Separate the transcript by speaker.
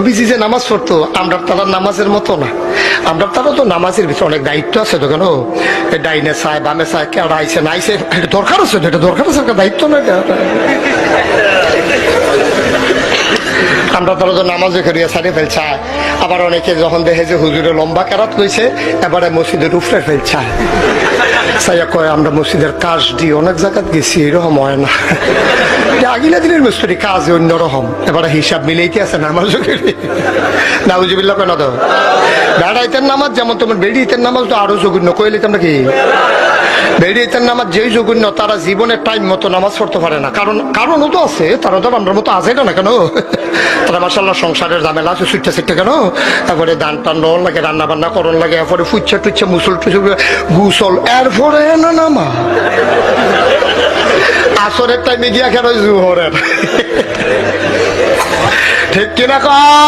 Speaker 1: Busy যে নামাজ পড়তো, আমরা তারা নামাজের মতো না। আমরা তারা তো নামাজের ভিতরে অনেক দায়িত্ব আছে তো, কেন ডাইনে চায় বামে চায়, কেডা আইছে না আইছে, এটা দরকার আছে তো, এটা দরকার আছে, একটা দায়িত্ব না এটা। আমরা তারা তো নামাজে করিয়া সারিয়ে ফেলছায়। আবার অনেকে যখন দেখে যে হুজুরে লম্বা কেরাত লইছে, এবারে মসজিদের উপরে ফেলছায়, সাইয়া কয় আমরা মসজিদের কাজ দিয়ে অনেক জায়গাত গেছি, এরকম হয় না। আগিলা দিনের মিস্ত্রি কাজ অন্যরকম, এবারে হিসাব মিলাইতে আছে নামাজ নাউজুবিল্লাহ কেন তো বেড়াইতের নামাজ যেমন তোমার বেড়িয়েতের নামাজ তো আরো জঘন্য কইলে তোমরা কি বেড়িয়েতের নামাজ যেই জঘন্য, তারা জীবনের টাইম মতো নামাজ পড়তে পারে না। কারণও তো আছে, তারা তো আমরা মতো আছে না কেন, তারা মাশাআল্লাহ সংসারের ঝামেলা আছে, ছুটতে ছুটতে কেন, তারপরে দান টান নেওয়ার লাগে, রান্না বান্না করার লাগে, এরপরে ফুচ্ছা টুচ্ছা মুসল টুসল গুসল, এরপরে না নামা আসরের টাইমে গিয়া খেলো জুহরের, ঠিক কিনা কয়?